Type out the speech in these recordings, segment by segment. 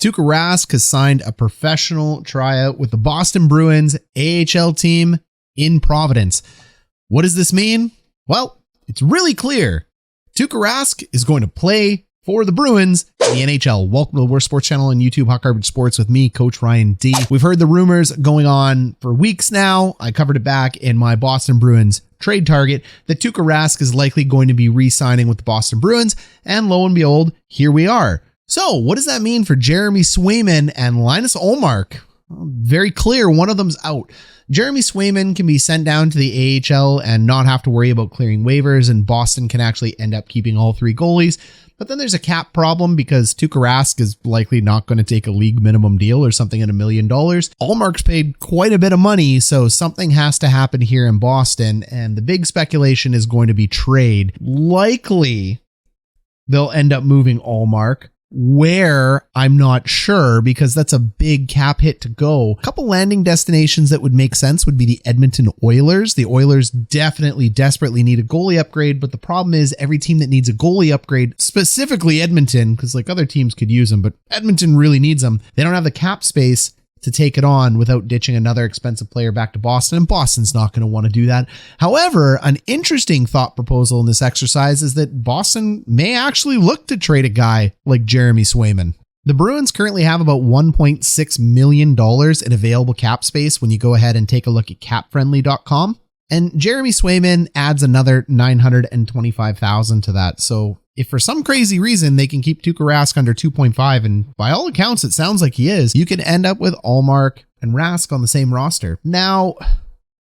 Tuukka Rask has signed a professional tryout with the Boston Bruins AHL team in Providence. What does this mean? Well, it's really clear. Tuukka Rask is going to play for the Bruins in the NHL. Welcome to the Worst Sports Channel on YouTube, Hot Garbage Sports with me, Coach Ryan D. We've heard the rumors going on for weeks now. I covered it back in my Boston Bruins trade target that Tuukka Rask is likely going to be re-signing with the Boston Bruins. And lo and behold, here we are. So what does that mean for Jeremy Swayman and Linus Ullmark? Well, very clear, one of them's out. Jeremy Swayman can be sent down to the AHL and not have to worry about clearing waivers, and Boston can actually end up keeping all three goalies. But then there's a cap problem because Tuukka Rask is likely not going to take a league minimum deal or something at $1 million. Ullmark's paid quite a bit of money, so something has to happen here in Boston, and the big speculation is going to be trade. Likely, they'll end up moving Ullmark. Where, I'm not sure, because that's a big cap hit to go. A couple landing destinations that would make sense would be the Edmonton Oilers. The Oilers desperately need a goalie upgrade, but the problem is every team that needs a goalie upgrade, specifically Edmonton, because like other teams could use them, but Edmonton really needs them. They don't have the cap space to take it on without ditching another expensive player back to Boston, and Boston's not going to want to do that. However, an interesting thought proposal in this exercise is that Boston may actually look to trade a guy like Jeremy Swayman. The Bruins currently have about $1.6 million in available cap space when you go ahead and take a look at capfriendly.com. And Jeremy Swayman adds another $925,000 to that. So if for some crazy reason they can keep Tuukka Rask under 2.5, and by all accounts it sounds like he is, you can end up with Ullmark and Rask on the same roster. Now,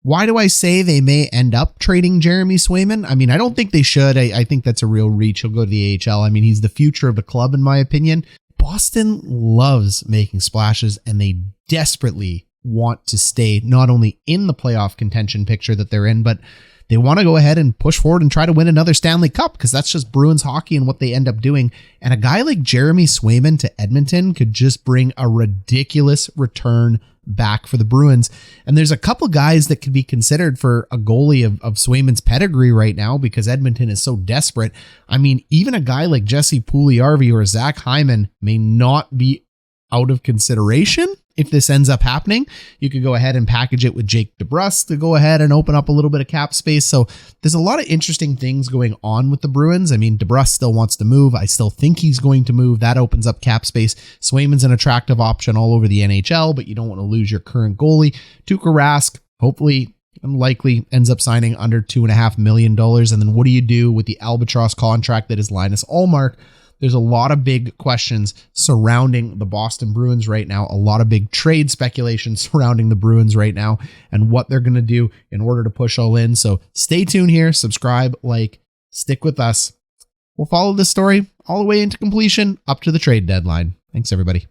why do I say they may end up trading Jeremy Swayman? I mean, I don't think they should. I think that's a real reach. He'll go to the AHL. I mean, he's the future of the club in my opinion. Boston loves making splashes, and they desperately want to stay not only in the playoff contention picture that they're in, but they want to go ahead and push forward and try to win another Stanley Cup, because that's just Bruins hockey and what they end up doing. And a guy like Jeremy Swayman to Edmonton could just bring a ridiculous return back for the Bruins. And there's a couple guys that could be considered for a goalie of Swayman's pedigree right now, because Edmonton is so desperate. I mean, even a guy like Jesse Puljujarvi or Zach Hyman may not be out of consideration. If this ends up happening, you could go ahead and package it with Jake DeBrusk to go ahead and open up a little bit of cap space. So there's a lot of interesting things going on with the Bruins. I mean, DeBrusk still wants to move. I still think he's going to move. That opens up cap space. Swayman's an attractive option all over the NHL, but you don't want to lose your current goalie. Tuukka Rask, hopefully and likely ends up signing under $2.5 million. And then what do you do with the albatross contract that is Linus Ullmark? There's a lot of big questions surrounding the Boston Bruins right now, a lot of big trade speculation surrounding the Bruins right now and what they're going to do in order to push all in. So stay tuned here, subscribe, like, stick with us. We'll follow this story all the way into completion up to the trade deadline. Thanks, everybody.